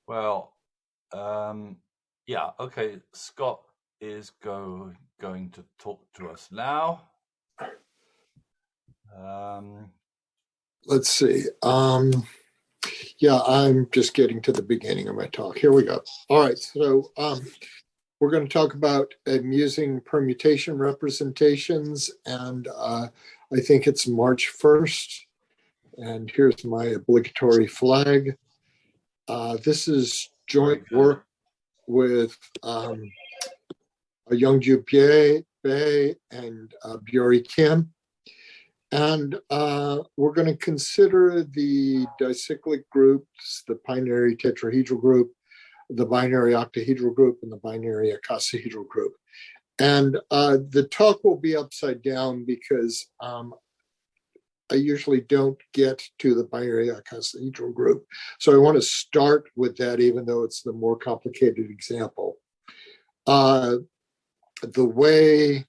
Well, yeah, okay. Scott is going to talk to us now. Let's see. Yeah, I'm just getting to the beginning of my talk. Here we go. All right, so we're going to talk about using permutation representations, and I think it's March 1st. And here's my obligatory flag. This is joint work with Youngju Bae and Byori Kim. And we're going to consider the dicyclic groups, the binary tetrahedral group, the binary octahedral group, and the binary icosahedral group. And the talk will be upside down because I usually don't get to the binary icosahedral group. So I want to start with that, even though it's the more complicated example. Part of the way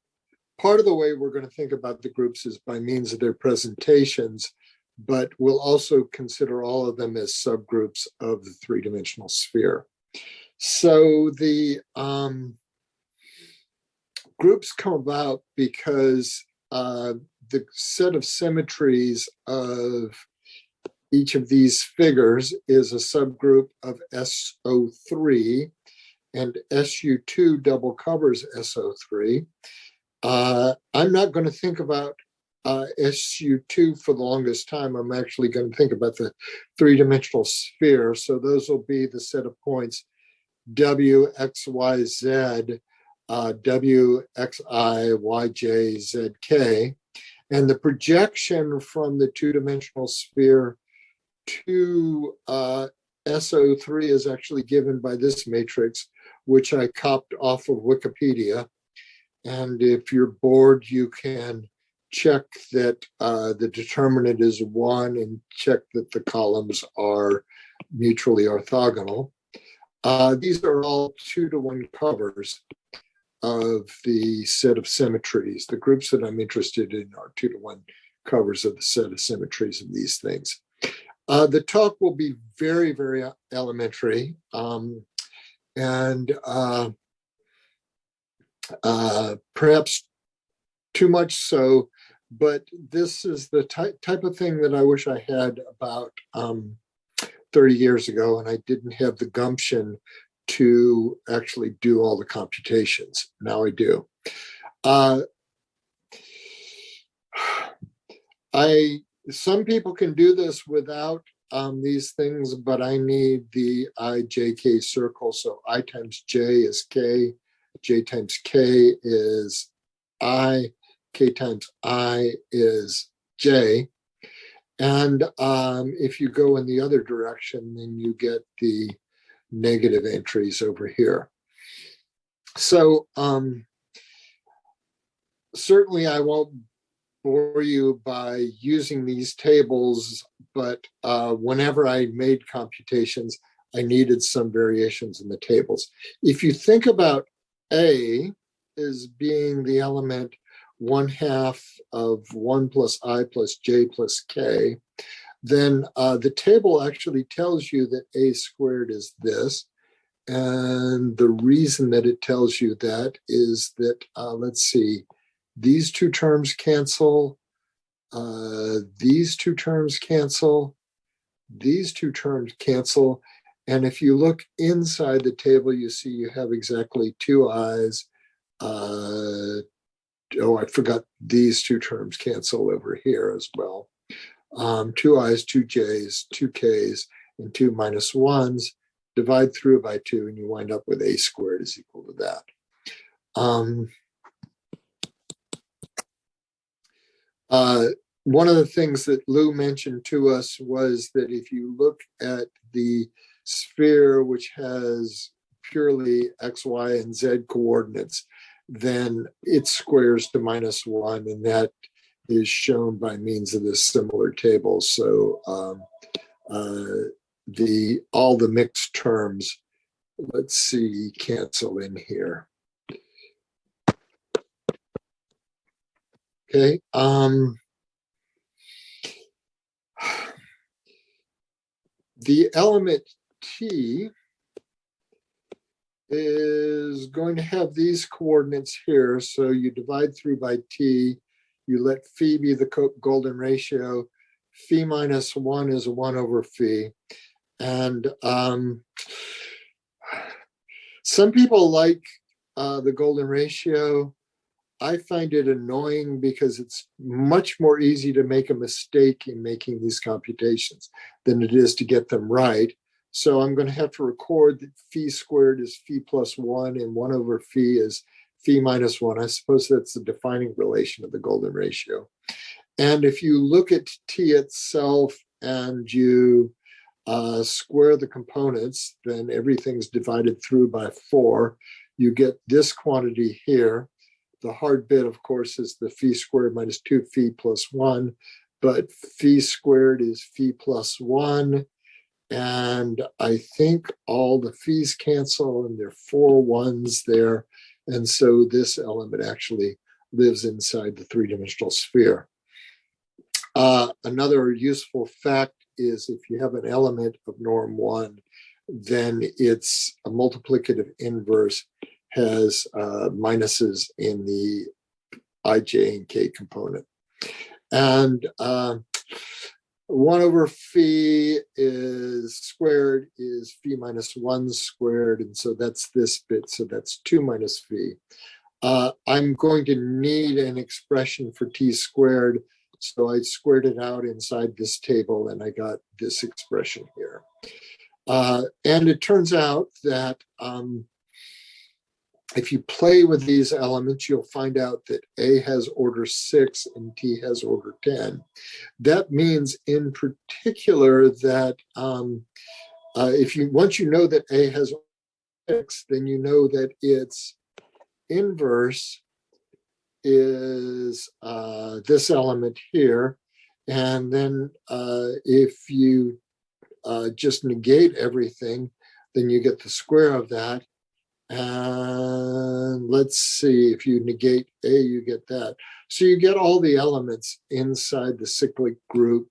we're going to think about the groups is by means of their presentations, but we'll also consider all of them as subgroups of the three-dimensional sphere. So the groups come about because the set of symmetries of each of these figures is a subgroup of SO3, and SU2 double covers SO3. I'm not going to think about SU2 for the longest time. I'm actually going to think about the three-dimensional sphere. So those will be the set of points W, X, Y, Z, W, X, I, Y, J, Z, K. And the projection from the two-dimensional sphere to SO3 is actually given by this matrix, which I copied off of Wikipedia. And if you're bored, you can check that the determinant is 1 and check that the columns are mutually orthogonal. These are all 2-to-1 covers of the set of symmetries. The groups that I'm interested in are 2-to-1 covers of the set of symmetries of these things. The talk will be very, very elementary, and perhaps too much so, but this is the type of thing that I wish I had about 30 years ago, and I didn't have the gumption to actually do all the computations. Now I do. Some people can do this without these things, but I need the IJK circle. So I times J is K, J times K is I, K times I is J. And if you go in the other direction, then you get the negative entries over here. So certainly I won't bore you by using these tables, but whenever I made computations, I needed some variations in the tables. If you think about A as being the element 1/2 of 1 plus I plus J plus K, then the table actually tells you that A squared is this. And the reason that it tells you that is that, let's see, these two terms cancel, these two terms cancel, these two terms cancel. And if you look inside the table, you see you have exactly 2 I's. I forgot these two terms cancel over here as well. 2 I's, 2 J's, 2 K's, and 2 minus 1s. Divide through by 2, and you wind up with A squared is equal to that. One of the things that Lou mentioned to us was that if you look at the sphere, which has purely X, Y, and Z coordinates, then it squares to -1, and that is shown by means of this similar table. So all the mixed terms, let's see, cancel in here. Okay. The element T is going to have these coordinates here. So you divide through by t, you let phi be the golden ratio. Phi minus 1 is 1 over phi. And some people like the golden ratio. I find it annoying because it's much more easy to make a mistake in making these computations than it is to get them right. So I'm going to have to record that phi squared is phi plus 1 and 1 over phi is phi minus 1. I suppose that's the defining relation of the golden ratio. And if you look at t itself and you square the components, then everything's divided through by 4. You get this quantity here. The hard bit, of course, is the phi squared minus 2 phi plus 1, but phi squared is phi plus 1. And I think all the phis cancel and there are 4 ones there. And so this element actually lives inside the three-dimensional sphere. Another useful fact is if you have an element of norm 1, then its a multiplicative inverse has minuses in the I, j, and k component. And 1 over phi is squared is phi minus 1 squared. And so that's this bit. So that's 2 minus phi. I'm going to need an expression for t squared. So I squared it out inside this table and I got this expression here. And it turns out that if you play with these elements, you'll find out that A has order 6 and T has order 10. That means in particular that once you know that A has 6, then you know that its inverse is this element here. And then if you just negate everything, then you get the square of that. And let's see, if you negate A, you get that. So you get all the elements inside the cyclic group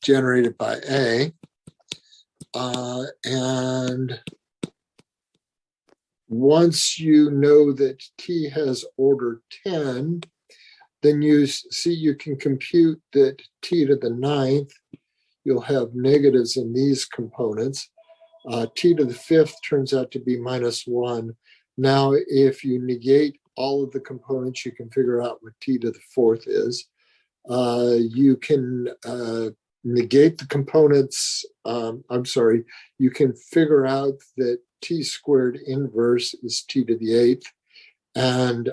generated by A. And once you know that T has order 10, then you see you can compute that T to the 9th, you'll have negatives in these components. T to the 5th turns out to be minus 1. Now, if you negate all of the components, you can figure out what T to the 4th is. You can negate the components. You can figure out that T squared inverse is T to the 8th. And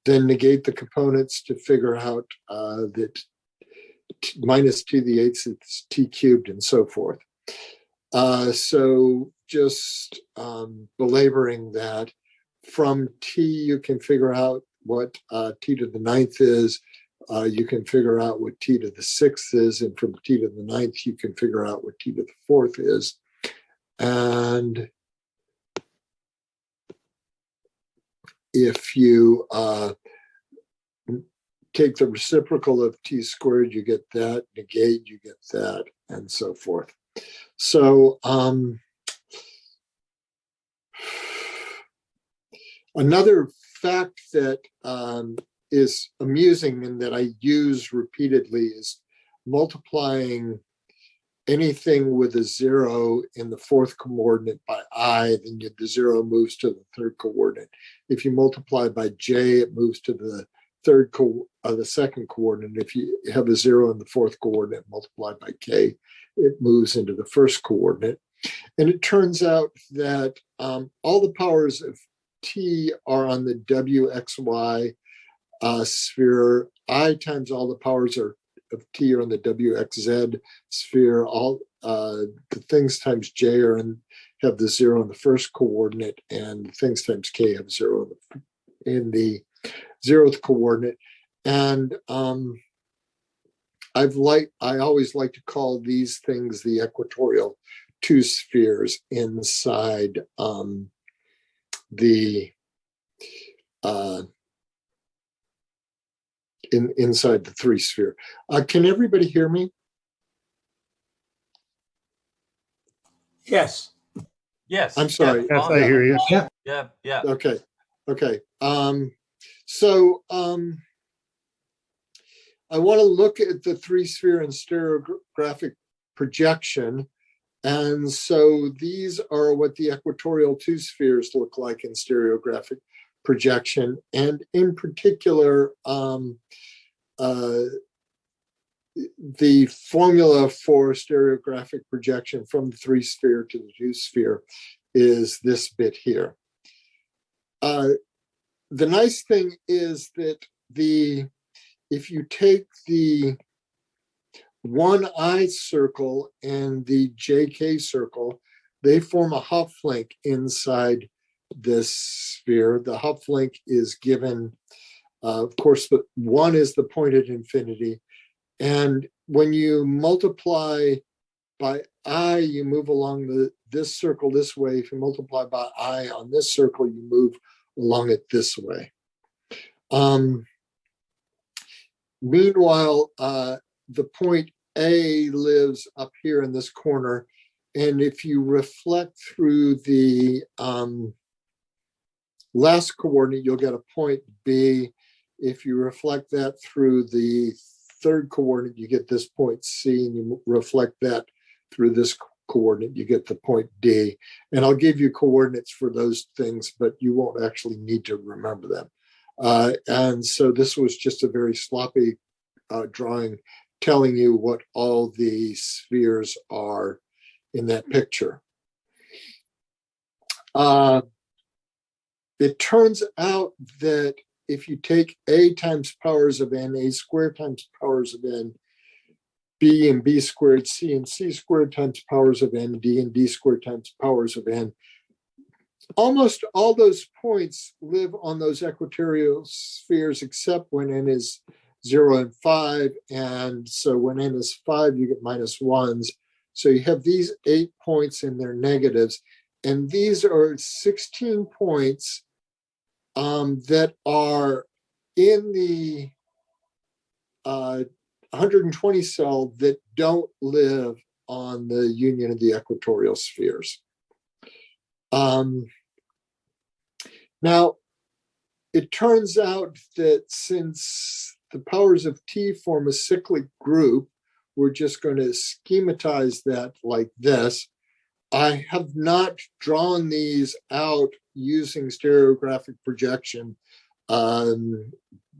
then negate the components to figure out that minus T to the 8th is T cubed and so forth. So just belaboring that, from T you can figure out what T to the 9th is. You can figure out what T to the 6th is, and from T to the 9th you can figure out what T to the 4th is. And if you take the reciprocal of T squared, you get that, negate, you get that, and so forth. So another fact that is amusing and that I use repeatedly is multiplying anything with a 0 in the 4th coordinate by I, then the 0 moves to the 3rd coordinate. If you multiply by j, it moves to the the 2nd coordinate. If you have a 0 in the 4th coordinate multiplied by k, it moves into the 1st coordinate. And it turns out that all the powers of t are on the wxy sphere. I times all the powers of t are on the wxz sphere. All the things times j have the 0 in the 1st coordinate, and the things times k have 0 in the 0th coordinate. And I always like to call these things the equatorial two spheres inside inside the 3 sphere. Can everybody hear me? Yes. Yes. I'm sorry. Yeah, Yes, I hear you. Yeah. yeah. Okay. Okay. So I want to look at the three-sphere and stereographic projection. And so these are what the equatorial two spheres look like in stereographic projection. And in particular, the formula for stereographic projection from the three sphere to the two sphere is this bit here. The nice thing is that if you take the 1I circle and the JK circle, they form a Hopf link inside this sphere. The Hopf link is given, of course, the 1 is the point at infinity. And when you multiply by I, you move along this circle this way. If you multiply by I on this circle, you move along it this way. Meanwhile, the point A lives up here in this corner. And if you reflect through the last coordinate, you'll get a point B. If you reflect that through the third coordinate, you get this point C, and you reflect that through this coordinate, you get the point D. And I'll give you coordinates for those things, but you won't actually need to remember them. And so this was just a very sloppy drawing telling you what all the spheres are in that picture. It turns out that if you take A times powers of n, A squared times powers of n, B and B squared, C and C squared times powers of n, D and D squared times powers of n, almost all those points live on those equatorial spheres except when n is 0 and 5. And so when n is 5, you get minus 1s. So you have these 8 points and their negatives. And these are 16 points that are in the 120 cell that don't live on the union of the equatorial spheres. Now, it turns out that since the powers of T form a cyclic group, we're just going to schematize that like this. I have not drawn these out using stereographic projection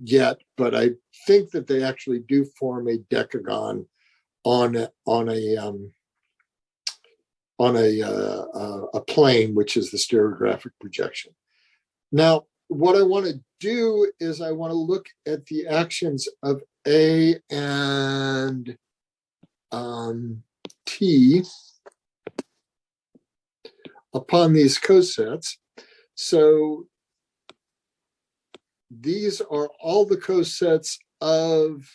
yet, but I think that they actually do form a decagon on a plane, which is the stereographic projection. Now, what I want to do is I want to look at the actions of A and T upon these cosets. So these are all the cosets of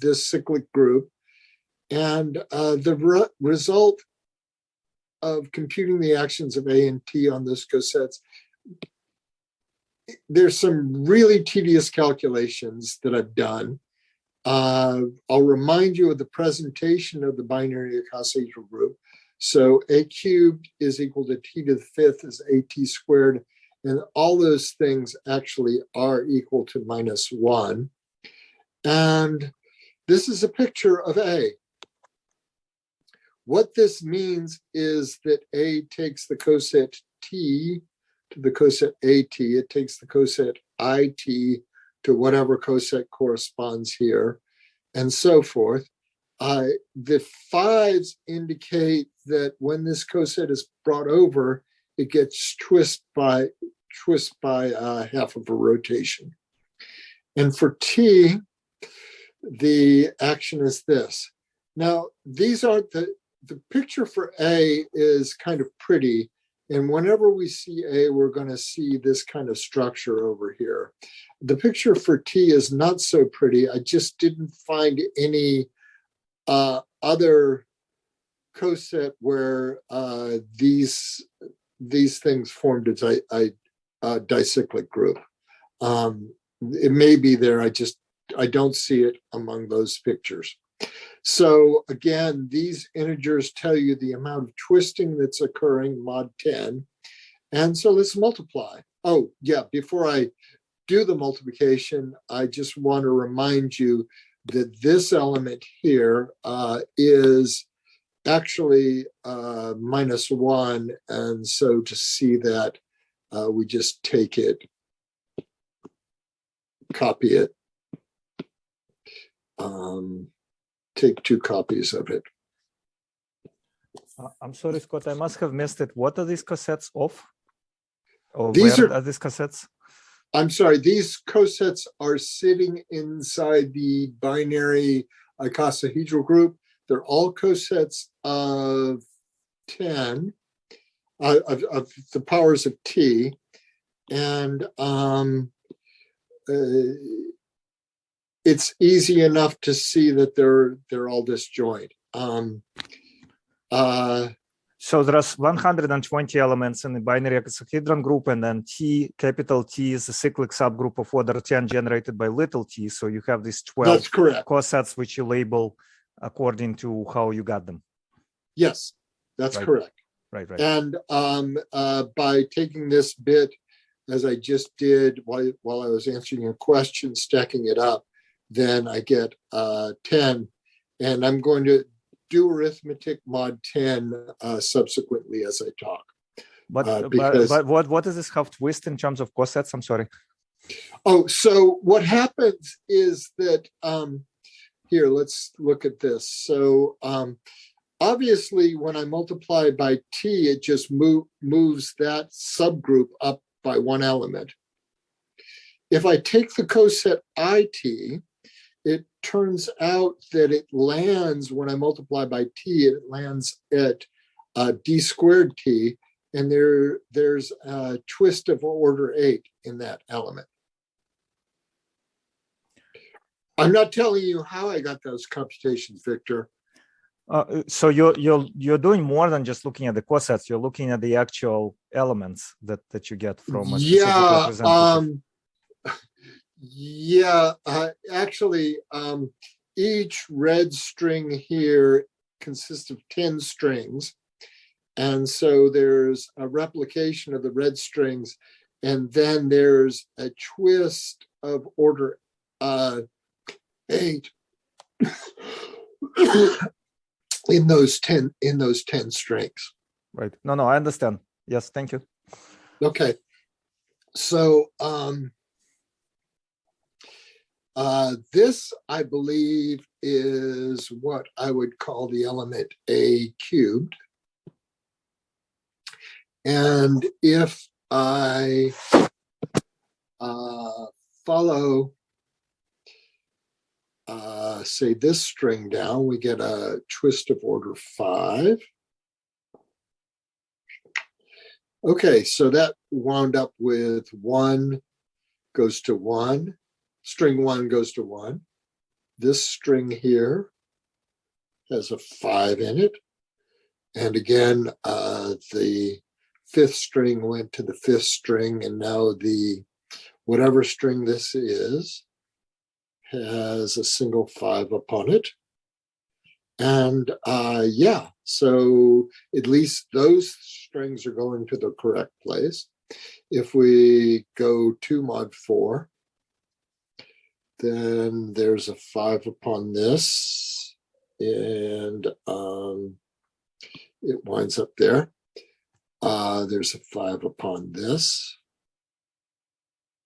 this cyclic group. And the result of computing the actions of A and T on those cosets, there's some really tedious calculations that I've done. I'll remind you of the presentation of the binary icosahedral group. So A cubed is equal to T to the fifth is AT squared. And all those things actually are equal to minus 1. And this is a picture of A. What this means is that A takes the coset T to the coset AT. It takes the coset IT to whatever coset corresponds here, and so forth. The 5s indicate that when this coset is brought over, it gets twisted by half of a rotation. And for T, the action is this. Now, these aren't the picture for A is kind of pretty. And whenever we see A, we're going to see this kind of structure over here. The picture for T is not so pretty. I just didn't find any other coset where these things formed a dicyclic group. It may be there. I don't see it among those pictures. So again, these integers tell you the amount of twisting that's occurring, mod 10. And so let's multiply. Oh, yeah, before I do the multiplication, I just want to remind you that this element here is actually -1. And so to see that, we just take it, copy it, take 2 copies of it. I'm sorry, Scott, I must have missed it. What are these cassettes of? Or These where are these cassettes? I'm sorry, these cosets are sitting inside the binary icosahedral group. They're all cosets of 10, of the powers of t. And it's easy enough to see that they're all disjoint. So there's 120 elements in the binary icosahedron group, and then T, capital T, is a cyclic subgroup of order 10 generated by little t. So you have these 12 That's correct. cosets which you label according to how you got them. Yes, that's Right. correct. Right. And by taking this bit, as I just did while I was answering your question, stacking it up, then I get 10. And I'm going to do arithmetic mod 10 subsequently as I talk. But because, what does this have twist in terms of cosets? I'm sorry. Oh, so what happens is that, here, let's look at this. So obviously, when I multiply by t, it just moves that subgroup up by 1 element. If I take the coset it, it turns out that it lands, when I multiply by t, it lands at d squared t, and there's a twist of order 8 in that element. I'm not telling you how I got those computations, Victor. So you're doing more than just looking at the cosets. You're looking at the actual elements that you get from a specific representative. Yeah, actually, each red string here consists of 10 strings. And so there's a replication of the red strings, and then there's a twist of order 8 in those 10 strings. Right. No, I understand. Yes, thank you. Okay. So this, I believe, is what I would call the element A cubed. And if I follow, say, this string down, we get a twist of order 5. Okay, so that wound up with 1 goes to 1. String 1 goes to 1. This string here has a 5 in it. And again, the 5th string went to the 5th string, and now the whatever string this is has a single 5 upon it. And yeah, so at least those strings are going to the correct place. If we go to mod 4, then there's a 5 upon this, and it winds up there. There's a 5 upon this,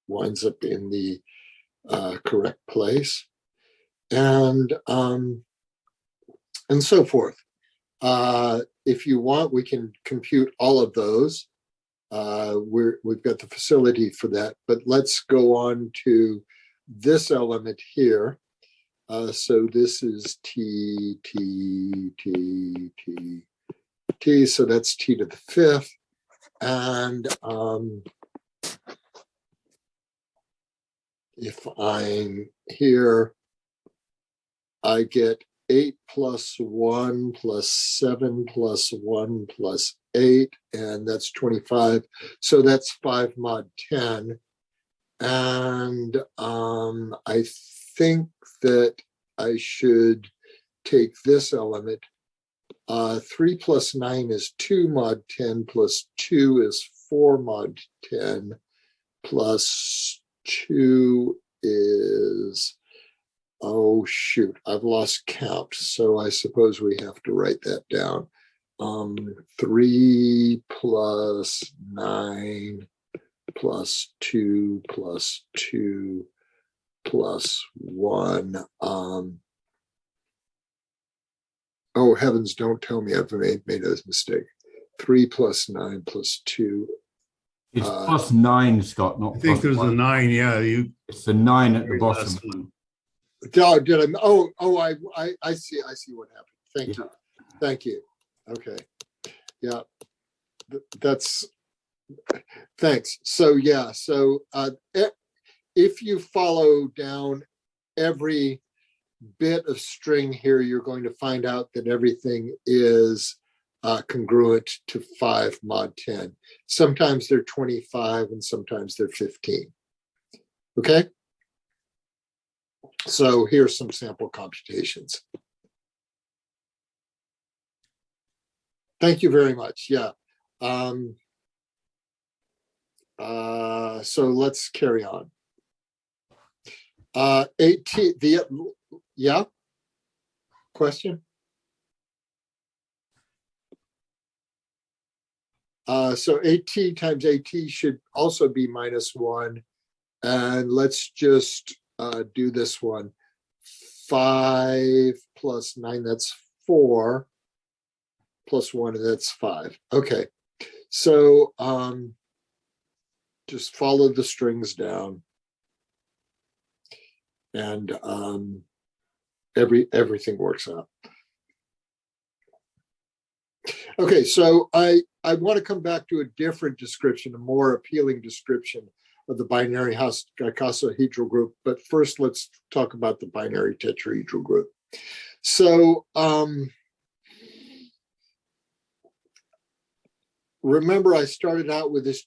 winds up in the correct place, and so forth. If you want, we can compute all of those. We've got the facility for that, but let's go on to this element here. So this is t, so that's t to the 5th. And if I'm here, I get 8 plus 1 plus 7 plus 1 plus 8, and that's 25. So that's 5 mod 10. And I think that I should take this element. 3 plus 9 is 2 mod 10 plus 2 is 4 mod 10 plus 2 is, oh shoot, I've lost count. So I suppose we have to write that down. 3 plus 9 plus 2 plus 2 plus 1. Oh, heavens, don't tell me I've made a mistake. 3 plus 9 plus 2. It's plus 9, Scott, not I think there's a 9. Yeah, it's the 9 at the very bottom. last one. Oh, did I? I see what happened. Thank Yeah. you. Thank you. Okay. Yeah. That's, thanks. So yeah, so if you follow down every bit of string here, you're going to find out that everything is congruent to 5 mod 10. Sometimes they're 25 and sometimes they're 15. Okay? So here's some sample computations. Thank you very much. Yeah. So let's carry on. 18, yeah? Question? So AT times AT should also be -1. And let's just do this one. 5 plus 9, that's 4. Plus 1, and that's 5. Okay. So just follow the strings down. And everything works out. Okay, so I want to come back to a different description, a more appealing description of the binary icosahedral group. But first, let's talk about the binary tetrahedral group. So remember, I started out with this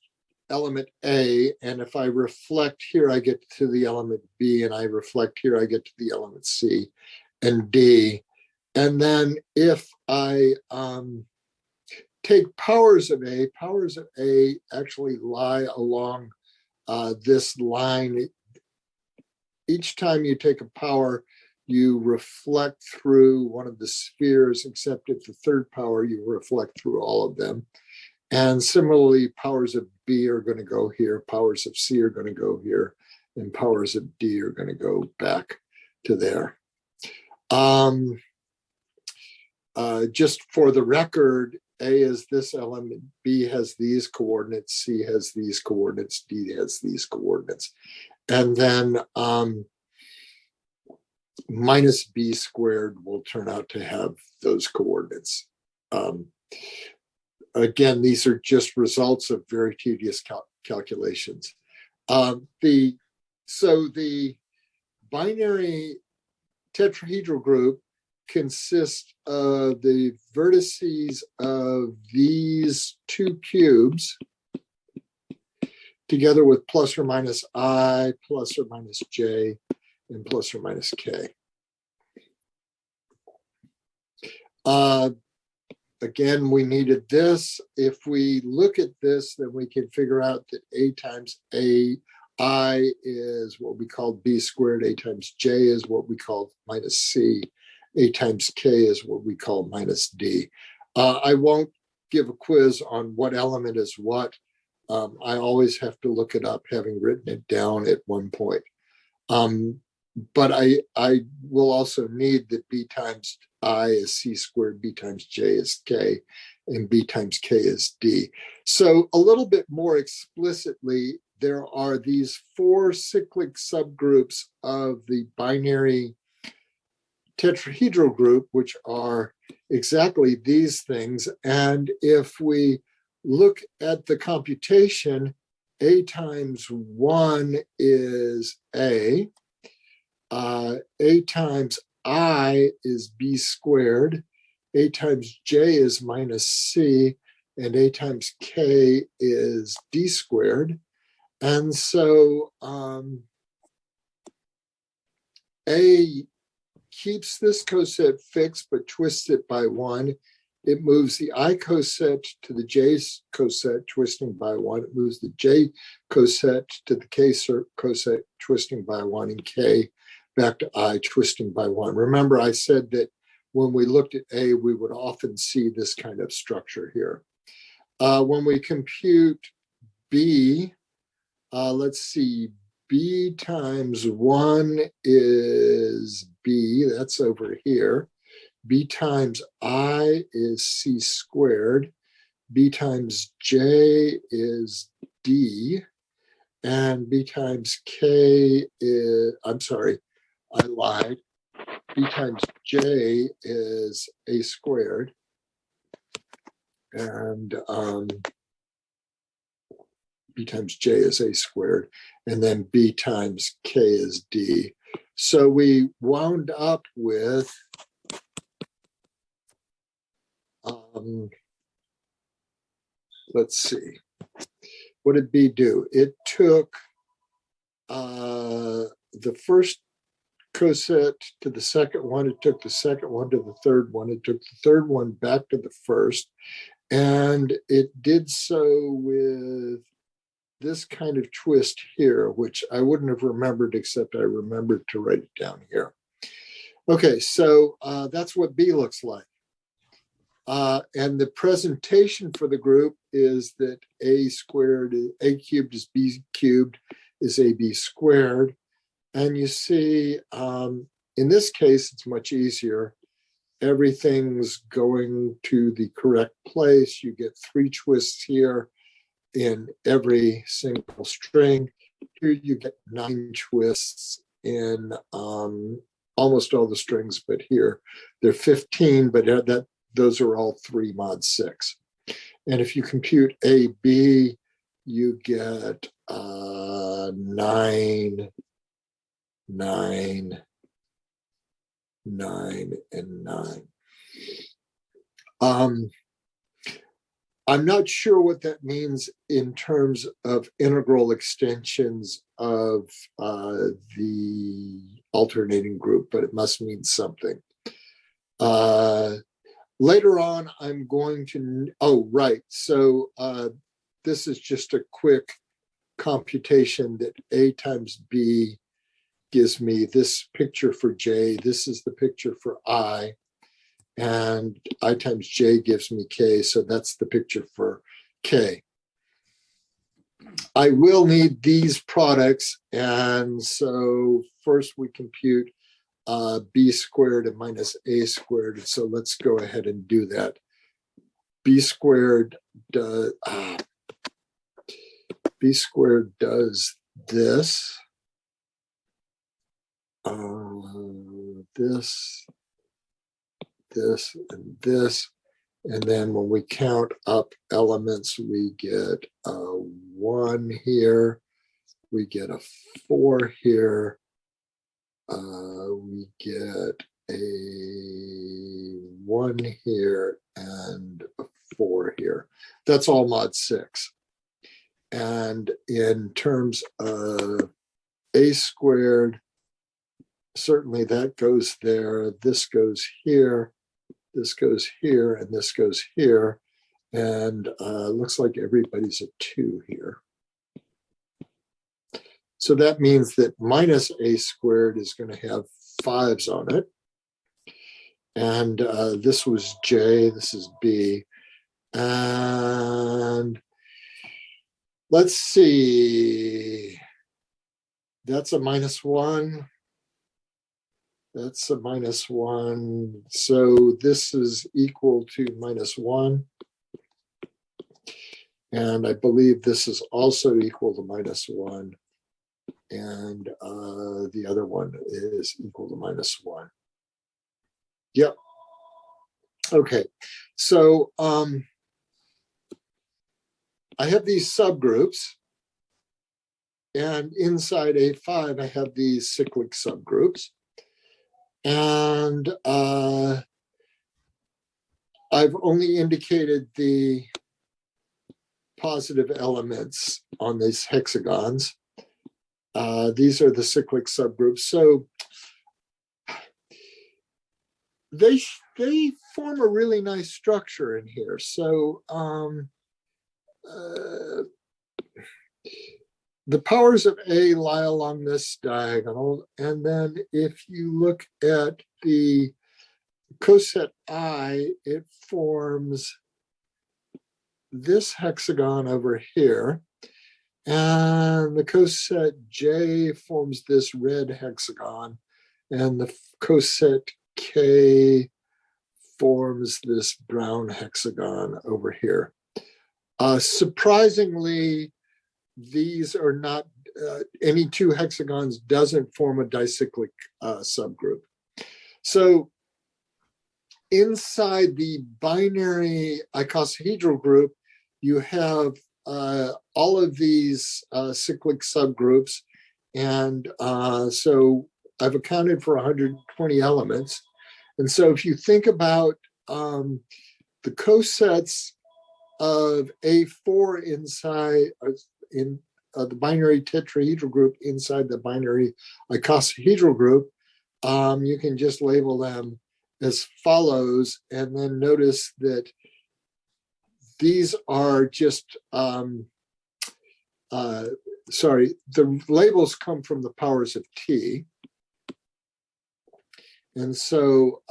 element A, and if I reflect here, I get to the element B, and I reflect here, I get to the element C and D. And then if I take powers of A actually lie along this line. Each time you take a power, you reflect through one of the spheres, except at the third power, you reflect through all of them. And similarly, powers of B are going to go here, powers of C are going to go here, and powers of D are going to go back to there. Just for the record, A is this element, B has these coordinates, C has these coordinates, D has these coordinates. And then minus B squared will turn out to have those coordinates. Again, these are just results of very tedious calculations. So the binary tetrahedral group consists of the vertices of these two cubes together with plus or minus I, plus or minus J, and plus or minus K. Again, we needed this. If we look at this, then we can figure out that A times I is what we call B squared, A times J is what we call minus C, A times K is what we call minus D. I won't give a quiz on what element is what. I always have to look it up, having written it down at one point. But I will also need that B times I is C squared, B times J is K, and B times K is D. So a little bit more explicitly, there are these 4 cyclic subgroups of the binary tetrahedral group, which are exactly these things. And if we look at the computation, A times 1 is A times I is B squared, A times J is minus C, and A times K is D squared. And so A keeps this coset fixed but twists it by 1. It moves the I coset to the J coset, twisting by 1. It moves the J coset to the K coset, twisting by 1, and K back to I, twisting by 1. Remember, I said that when we looked at A, we would often see this kind of structure here. When we compute B, let's see, B times 1 is B, that's over here. B times I is C squared. B times J is D. And B times K is, I'm sorry, I lied. B times J is A squared. And B times J is A squared. And then B times K is D. So we wound up with let's see, what did B do? It took the first coset to the second one, it took the second one to the third one, it took the third one back to the first, and it did so with this kind of twist here, which I wouldn't have remembered, except I remembered to write it down here. Okay, so that's what B looks like. And the presentation for the group is that A cubed is B cubed is AB squared. And you see, in this case, it's much easier. Everything's going to the correct place. You get 3 twists here in every single string. Here you get 9 twists in almost all the strings, but here they're 15, but those are all 3 mod 6. And if you compute AB, you get 9, 9, 9, and 9. I'm not sure what that means in terms of integral extensions of the alternating group, but it must mean something. Later on, I'm going to, so this is just a quick computation that A times B gives me this picture for J, this is the picture for I, and I times J gives me K, so that's the picture for K. I will need these products, and so first we compute B squared and minus A squared. So let's go ahead and do that. B squared does this. This, and this. And then when we count up elements, we get a 1 here. We get a 4 here. We get a 1 here and a 4 here. That's all mod 6. And in terms of A squared, certainly that goes there. This goes here. This goes here, and this goes here. And looks like everybody's a 2 here. So that means that minus A squared is going to have 5s on it. And this was J, this is B. And let's see, that's a -1. That's a -1. So this is equal to -1. And I believe this is also equal to -1. And the other one is equal to -1. Yep. Okay. So I have these subgroups. And inside A5, I have these cyclic subgroups. And I've only indicated the positive elements on these hexagons. These are the cyclic subgroups. So they form a really nice structure in here. So the powers of A lie along this diagonal, and then if you look at the coset I, it forms this hexagon over here, and the coset J forms this red hexagon, and the coset K forms this brown hexagon over here. Surprisingly, these are not, any two hexagons doesn't form a dicyclic subgroup. So inside the binary icosahedral group, you have all of these cyclic subgroups. And so I've accounted for 120 elements. And so if you think about the cosets of A4 inside in the binary tetrahedral group inside the binary icosahedral group, you can just label them as follows, and then notice that these are just, sorry, the labels come from the powers of T. And so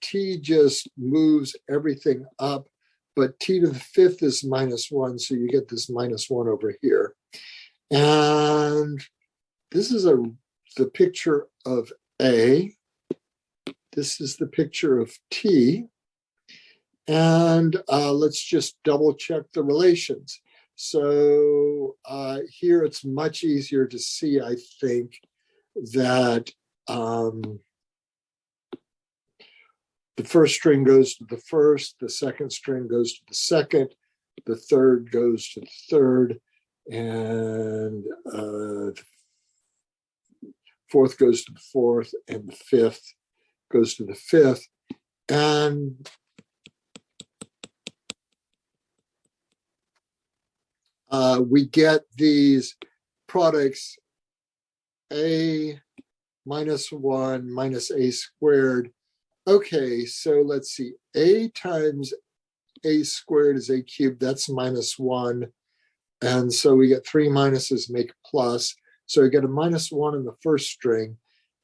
T just moves everything up, but T to the fifth is -1, so you get this -1 over here. And this is the picture of A. This is the picture of T. And let's just double check the relations. So here it's much easier to see, I think, that the first string goes to the first, the second string goes to the second, the third goes to the third, and fourth goes to the fourth, and the fifth goes to the fifth. And we get these products A -1 minus A squared. Okay, so let's see. A times A squared is A cubed. That's -1. And so we get three minuses make a plus. So we get a -1 in the first string.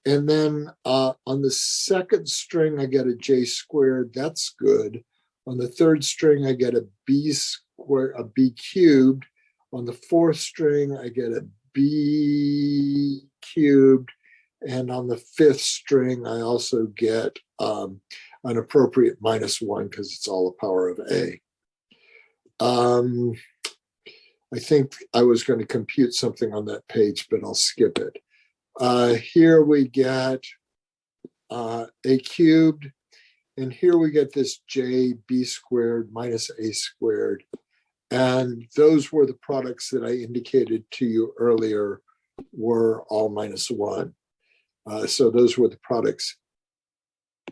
And then on the second string, I get a J squared. That's good. On the third string, I get a B squared, a B cubed. On the fourth string, I get a B cubed. And on the fifth string, I also get an appropriate -1 because it's all the power of A. I think I was going to compute something on that page, but I'll skip it. Here we get A cubed, and here we get this J B squared minus A squared. And those were the products that I indicated to you earlier were all -1. So those were the products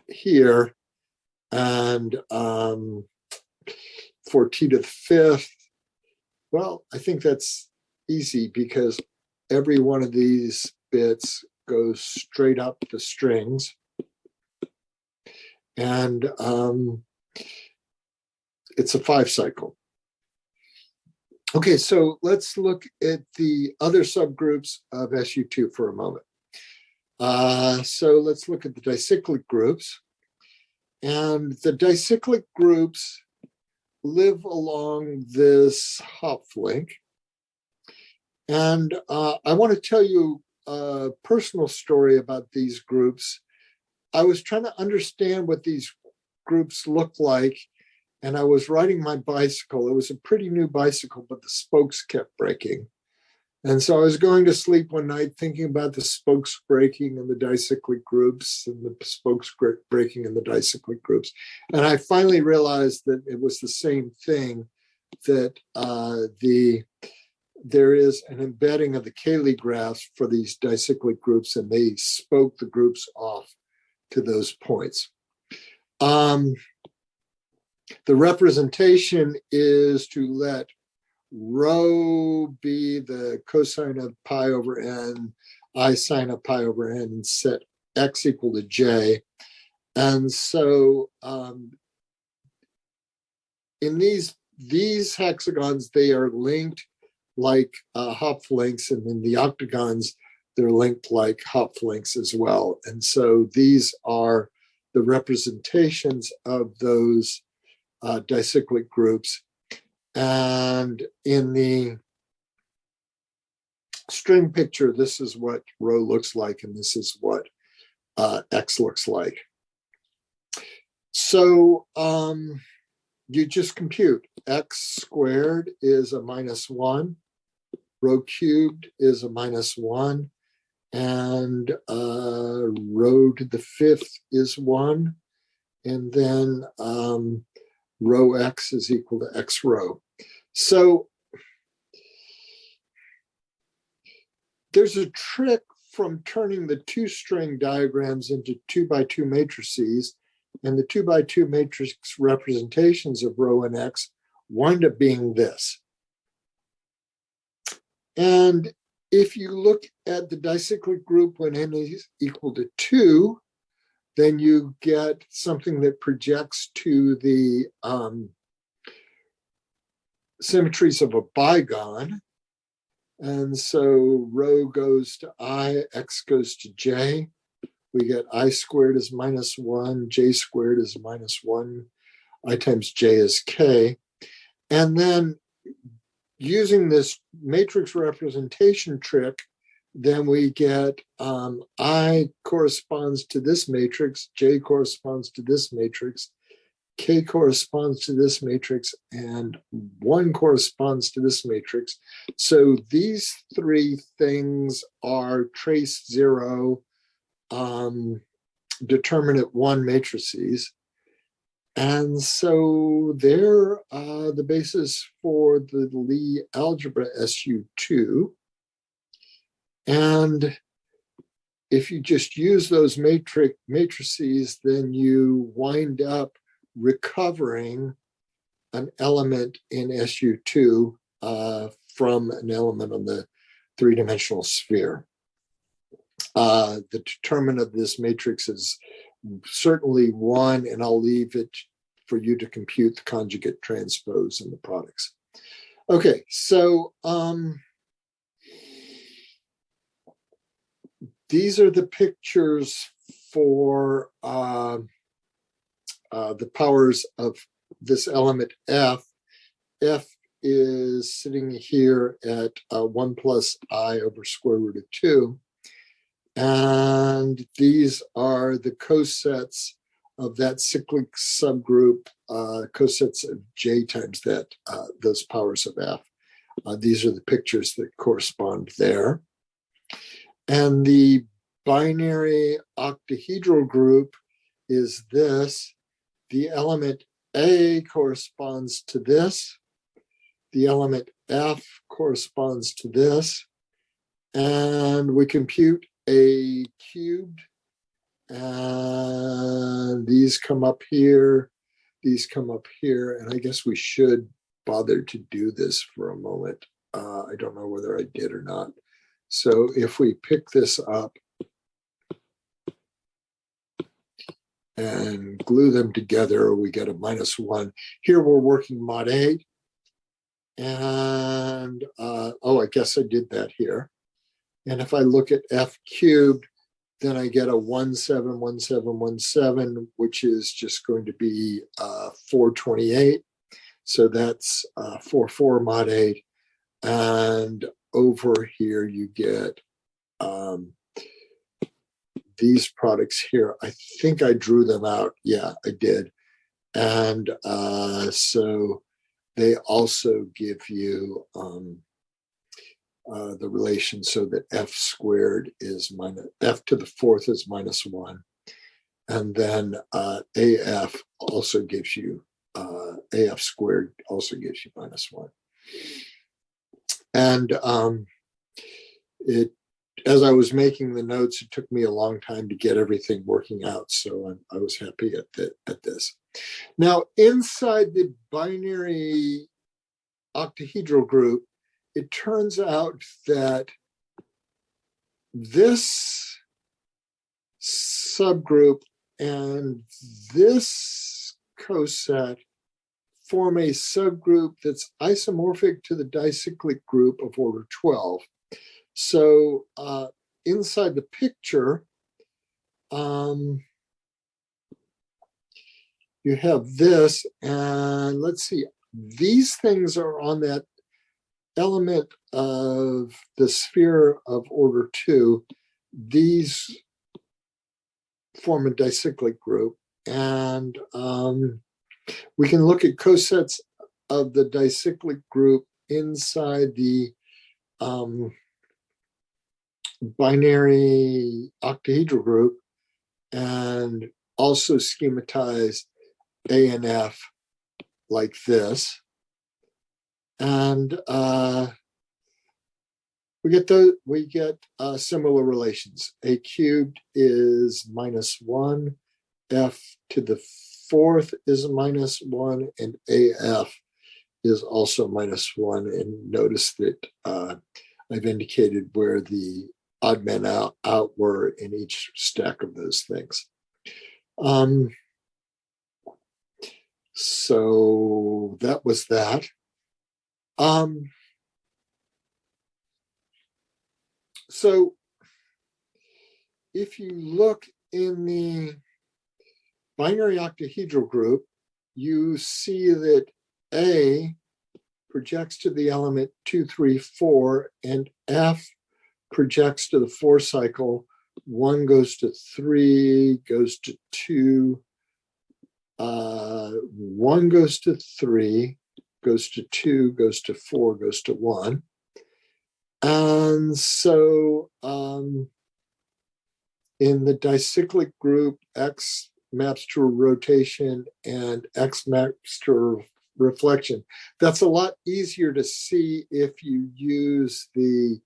here. And for T to the fifth, well, I think that's easy because every one of these bits goes straight up the strings. And it's a 5 cycle. Okay, so let's look at the other subgroups of SU2 for a moment. So let's look at the dicyclic groups. And the dicyclic groups live along this Hopf link. And I want to tell you a personal story about these groups. I was trying to understand what these groups look like, and I was riding my bicycle. It was a pretty new bicycle, but the spokes kept breaking. And so I was going to sleep one night thinking about the spokes breaking in the dicyclic groups and the spokes breaking in the dicyclic groups. And I finally realized that it was the same thing, that there is an embedding of the Cayley graphs for these dicyclic groups, and they spoke the groups off to those points. The representation is to let rho be the cosine of pi over n, I sine of pi over n, and set x equal to j. And so in these hexagons, they are linked like Hopf links, and in the octagons, they're linked like Hopf links as well. And so these are the representations of those dicyclic groups. And in the string picture, this is what rho looks like, and this is what X looks like. So you just compute. X squared is a -1, rho cubed is a -1, and rho to the 5th is 1, and then rho X is equal to X rho. So there's a trick from turning the two-string diagrams into 2x2 matrices, and the 2x2 matrix representations of rho and X wind up being this. And if you look at the dicyclic group when n is equal to 2, then you get something that projects to the symmetries of a bigon. And so rho goes to I, X goes to J. We get I squared is -1, J squared is -1, I times J is K. And then using this matrix representation trick, then we get I corresponds to this matrix, J corresponds to this matrix, K corresponds to this matrix, and 1 corresponds to this matrix. So these three things are trace 0, determinate 1 matrices. And so they're the basis for the Lie algebra SU2. And if you just use those matrices, then you wind up recovering an element in SU2 from an element on the 3-dimensional sphere. The determinant of this matrix is certainly 1, and I'll leave it for you to compute the conjugate transpose and the products. Okay, so these are the pictures for the powers of this element F. F is sitting here at 1 plus I over square root of 2. And these are the cosets of that cyclic subgroup, cosets of J times that, those powers of F. These are the pictures that correspond there. And the binary octahedral group is this. The element A corresponds to this. The element F corresponds to this. And we compute A cubed. And these come up here. These come up here. And I guess we should bother to do this for a moment. I don't know whether I did or not. So if we pick this up and glue them together, we get a -1. Here we're working mod 8. And, oh, I guess I did that here. And if I look at F cubed, then I get a 171717, which is just going to be 428. So that's 44 mod 8. And over here you get these products here. I think I drew them out. Yeah, I did. And so they also give you the relation so that F squared is F to the 4th is -1. And then AF also gives you, AF squared also gives you -1. And as I was making the notes, it took me a long time to get everything working out. So I was happy at this. Now, inside the binary octahedral group, it turns out that this subgroup And this coset form a subgroup that's isomorphic to the dicyclic group of order 12. So inside the picture, you have this, and let's see, these things are on that element of the sphere of order 2. These form a dicyclic group, and we can look at cosets of the dicyclic group inside the binary octahedral group and also schematize A and F like this. And we get similar relations. A cubed is -1, F to the 4th is -1, and AF is also -1. And notice that I've indicated where the odd men out were in each stack of those things. So that was that. So if you look in the binary octahedral group, you see that A projects to the element 2, 3, 4, and F projects to the 4 cycle. 1 goes to 3, goes to 2, 1 goes to 3, goes to 2, goes to 4, goes to 1. And so in the dicyclic group, X maps to a rotation and X maps to reflection. That's a lot easier to see if you use the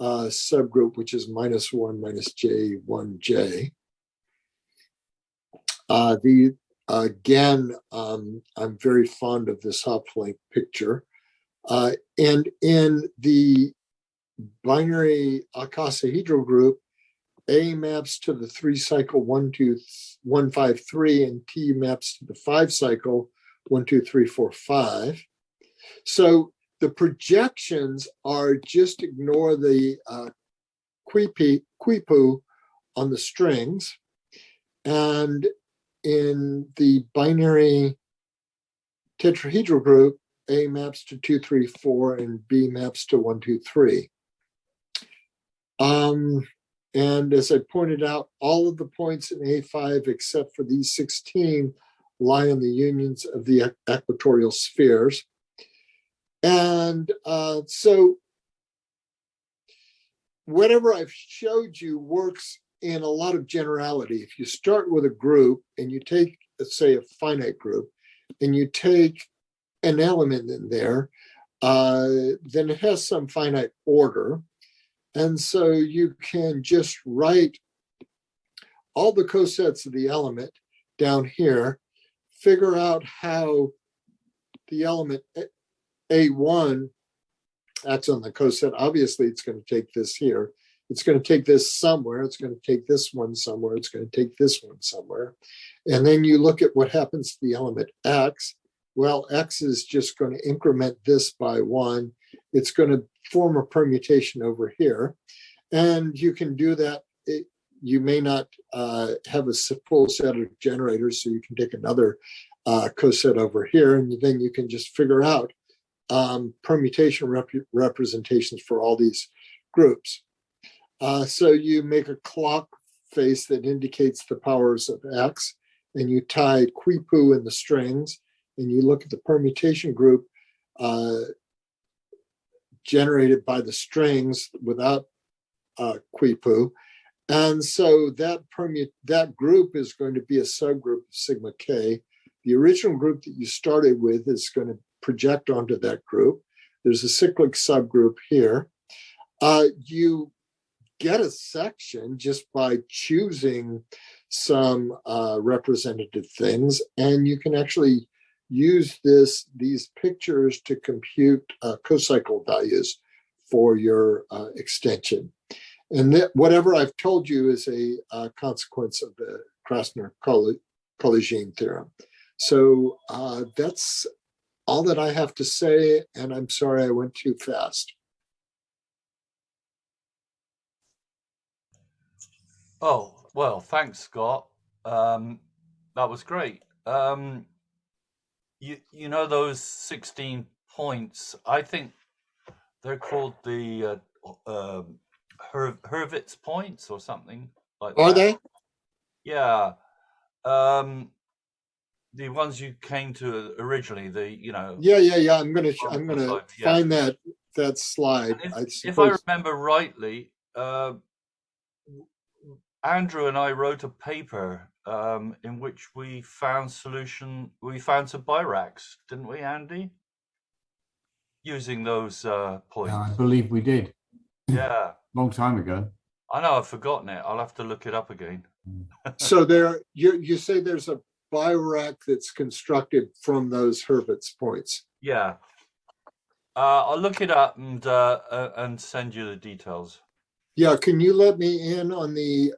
subgroup, which is -1 J 1J. Again, I'm very fond of this Hopflink picture. And in the binary icosahedral group, A maps to the 3 cycle 1, 2, 1, 5, 3, and T maps to the 5 cycle 1, 2, 3, 4, 5. So the projections are just ignore the quipu on the strings. And in the binary tetrahedral group, A maps to 2, 3, 4, and B maps to 1, 2, 3. And as I pointed out, all of the points in A5 except for these 16 lie on the unions of the equatorial spheres. And so whatever I've showed you works in a lot of generality. If you start with a group and you take, let's say, a finite group, and you take an element in there, then it has some finite order. And so you can just write all the cosets of the element down here, figure out how the element A1 acts on the coset. Obviously, it's going to take this here. It's going to take this somewhere. It's going to take this one somewhere. It's going to take this one somewhere. And then you look at what happens to the element X. Well, X is just going to increment this by 1. It's going to form a permutation over here. And you can do that. You may not have a full set of generators, so you can take another coset over here, and then you can just figure out permutation representations for all these groups. So you make a clock face that indicates the powers of X, and you tie quipu in the strings, and you look at the permutation group generated by the strings without quipu. And so that group is going to be a subgroup of sigma k. The original group that you started with is going to project onto that group. There's a cyclic subgroup here. You get a section just by choosing some representative things, and you can actually use these pictures to compute cocycle values for your extension. And whatever I've told you is a consequence of the Krasner-Kolygin theorem. So that's all that I have to say, and I'm sorry I went too fast. Oh, well, thanks, Scott. That was great. You know those 16 points, I think they're called the Hurwitz points or something like that. Are they? Yeah. The ones you came to originally, Yeah. I'm gonna yeah. find that slide. If I remember rightly, Andrew and I wrote a paper in which we found some Biracs, didn't we, Andy? Using those points. I believe we did. Yeah. Long time ago. I know, I've forgotten it. I'll have to look it up again. So you say there's a Birac that's constructed from those Hurwitz points. Yeah. I'll look it up and send you the details. Yeah, can you let me in on the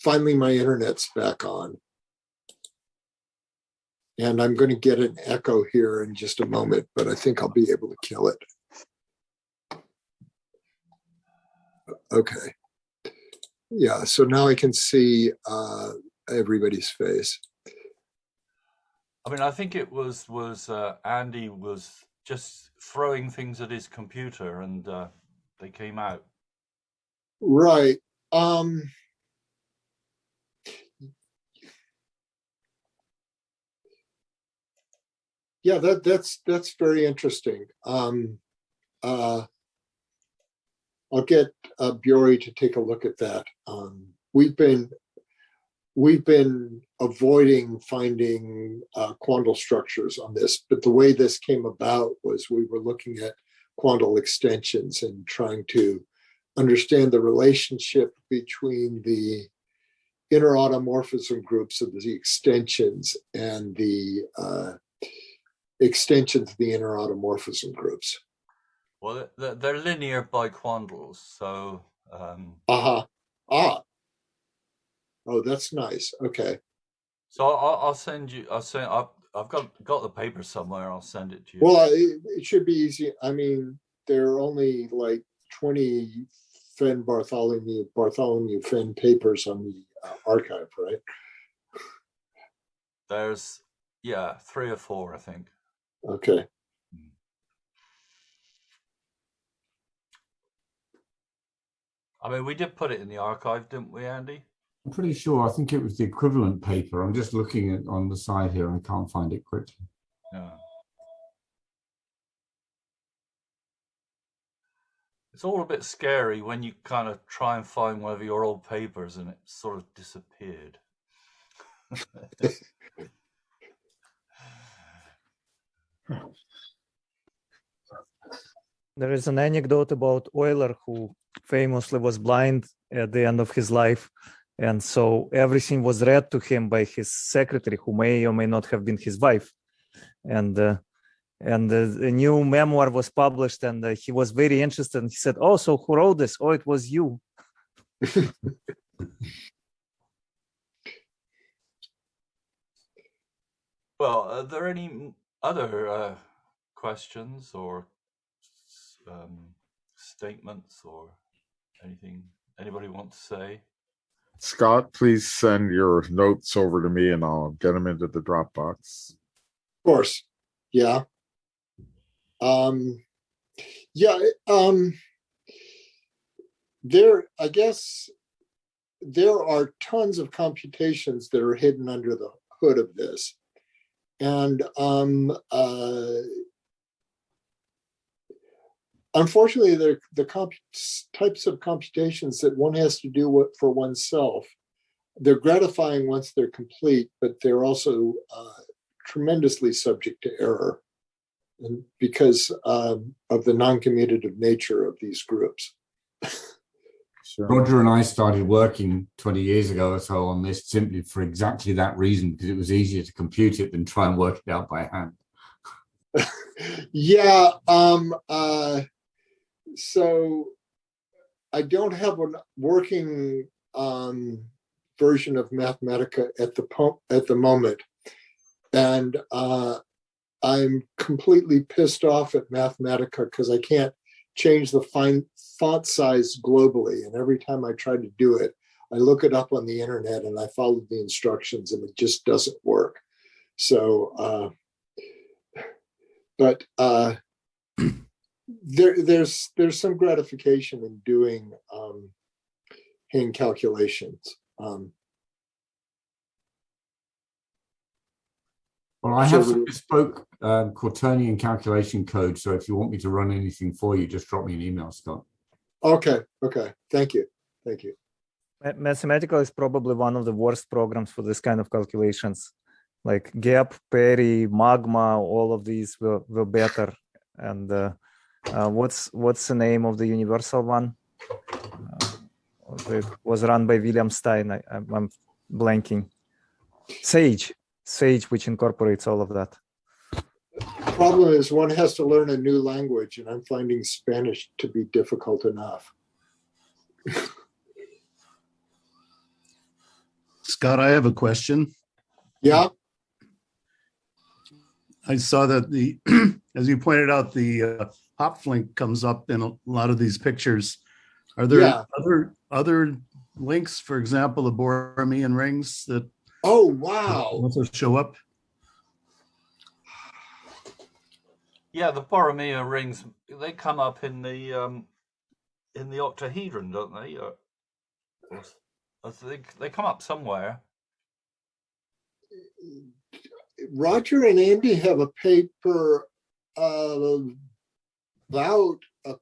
finally my internet's back on. And I'm going to get an echo here in just a moment, but I think I'll be able to kill it. Okay. Yeah, so now I can see everybody's face. I mean, I think it was Andy was just throwing things at his computer and they came out. Right. Yeah, that's very interesting. I'll get Bjori to take a look at that. We've been avoiding finding quantal structures on this, but the way this came about was we were looking at quantal extensions and trying to understand the relationship between the inner automorphism groups of the extensions and the extensions of the inner automorphism groups. Well, they're linear biquantals, so. Oh, that's nice. Okay. So I'll send you. I've got the paper somewhere. I'll send it to you. Well, it should be easy. I mean, there are only like 20 Bartholomew Fenn papers on the archive, right? There's 3 or 4, I think. Okay. I mean, we did put it in the archive, didn't we, Andy? I'm pretty sure. I think it was the equivalent paper. I'm just looking at on the side here and I can't find it quickly. Yeah. It's all a bit scary when you kind of try and find one of your old papers and it sort of disappeared. There is an anecdote about Euler, who famously was blind at the end of his life. And so everything was read to him by his secretary, who may or may not have been his wife. And a new memoir was published, and he was very interested. And he said, "Oh, so who wrote this? Oh, it was you." Well, are there any other questions or statements or anything anybody want to say? Scott, please send your notes over to me and I'll get them into the Dropbox. Of course. Yeah. I guess there are tons of computations that are hidden under the hood of this. And unfortunately, the types of computations that one has to do for oneself, they're gratifying once they're complete, but they're also tremendously subject to error, and because of the non-commutative nature of these groups. Sure. Roger and I started working 20 years ago or so on this simply for exactly that reason, because it was easier to compute it than try and work it out by hand. Yeah. So I don't have a working version of Mathematica at the moment, and I'm completely pissed off at Mathematica because I can't change the font size globally. And every time I try to do it, I look it up on the internet and I follow the instructions, and it just doesn't work. So, but there's some gratification in doing hand calculations. Well, I have some bespoke quaternion calculation code. So if you want me to run anything for you, just drop me an email, Scott. Okay. Thank you. Mathematica is probably one of the worst programs for this kind of calculations. Like Gap, Perry, Magma, all of these were better. And what's the name of the universal one? It was run by William Stein. I'm blanking. Sage, which incorporates all of that. Problem is, one has to learn a new language, and I'm finding Spanish to be difficult enough. Scott, I have a question. Yeah. I saw that as you pointed out, the hop flink comes up in a lot of these pictures. Are there other links, for example, the Borromean rings that also show up? Yeah, the Borromeo rings, they come up in the octahedron, don't they? I think they come up somewhere. Roger and Andy have a paper about a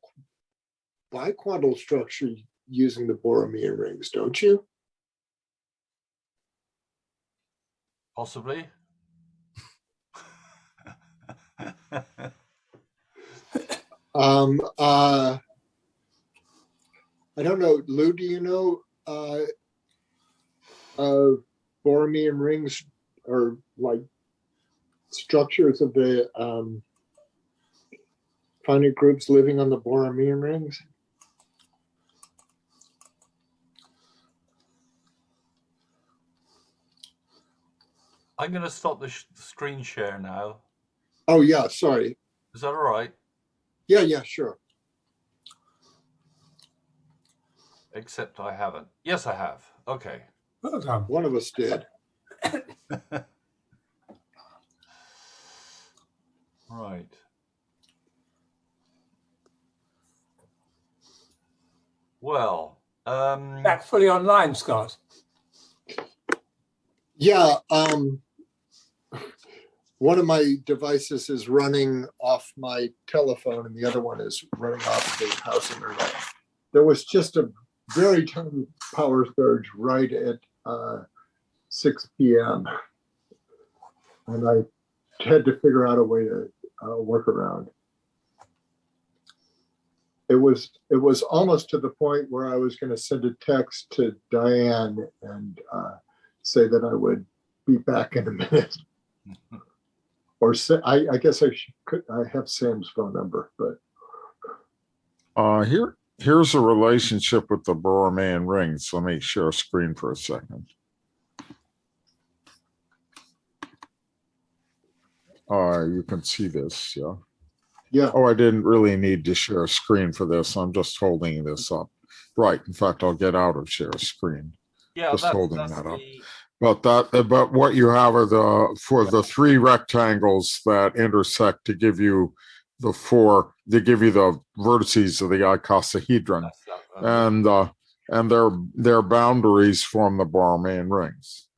biquantal structure using the Borromean rings, don't you? Possibly. I don't know. Lou, do you know Borromean rings or like structures of the finite groups living on the Borromean rings? I'm going to stop the screen share now. Oh, yeah, sorry. Is that all right? Yeah, sure. Except I haven't. Yes, I have. Okay. Well done. One of us did. Right. Well, Back fully online, Scott. Yeah, one of my devices is running off my telephone and the other one is running off the house internet. There was just a very tiny power surge right at 6 p.m. and I had to figure out a way to work around. It was almost to the point where I was going to send a text to Diane and say that I would be back in a minute. Or say, I guess I have Sam's phone number, but here's a relationship with the Borromean rings. Let me share a screen for a second. You can see this, yeah. yeah. Oh, I didn't really need to share a screen for this. I'm just holding this up. Right. In fact, I'll get out of share screen. yeah, Just holding that's that up. the, But what you have are for the three rectangles that intersect to give you the vertices of the icosahedron, and their boundaries form the Borromean rings.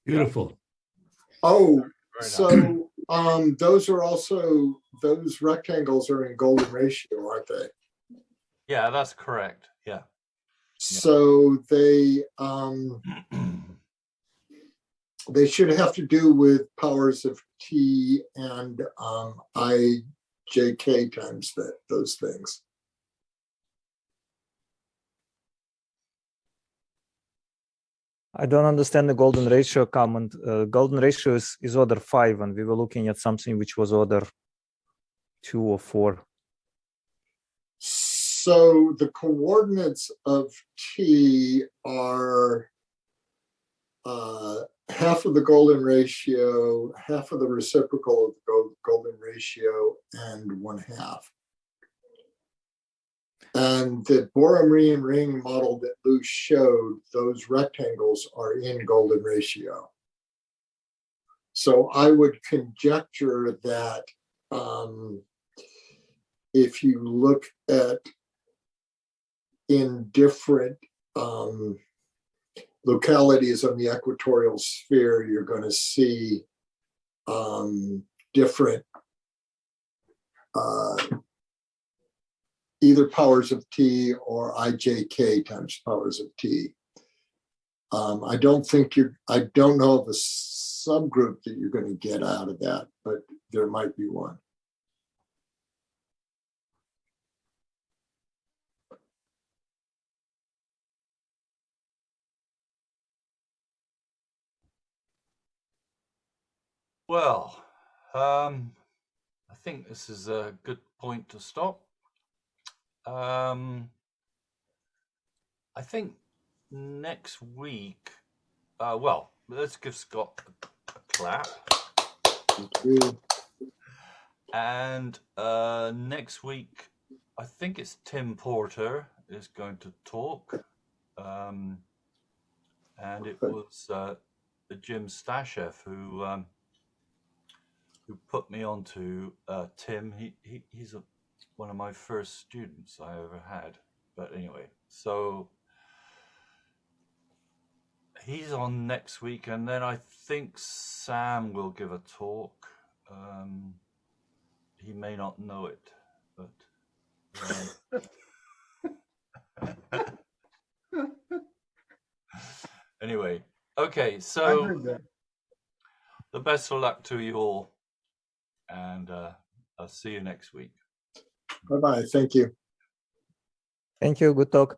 Beautiful. Oh, Very so those rectangles are in golden ratio, aren't they? yeah, that's correct. Yeah. So they should have to do with powers of t and ijk times those things. I don't understand the golden ratio comment. Golden ratio is order 5, and we were looking at something which was order 2 or 4. So the coordinates of T are half of the golden ratio, half of the reciprocal of the golden ratio, and 1/2. And the Borromean ring model that Lou showed, those rectangles are in golden ratio. So I would conjecture that if you look at in different localities on the equatorial sphere, you're going to see different either powers of T or IJK times powers of T. I don't know of a subgroup that you're going to get out of that, but there might be one. Well, I think this is a good point to stop. I think next week, well, let's give Scott a clap. Thank you. And next week, I think it's Tim Porter is going to talk. And it was Jim Stasheff who put me onto Tim. He's one of my first students I ever had. But anyway, so he's on next week, and then I think Sam will give a talk. He may not know it, but anyway, okay, so the best of luck to you all, and I'll see you next week. Bye-bye. Thank you. Thank you. Good talk.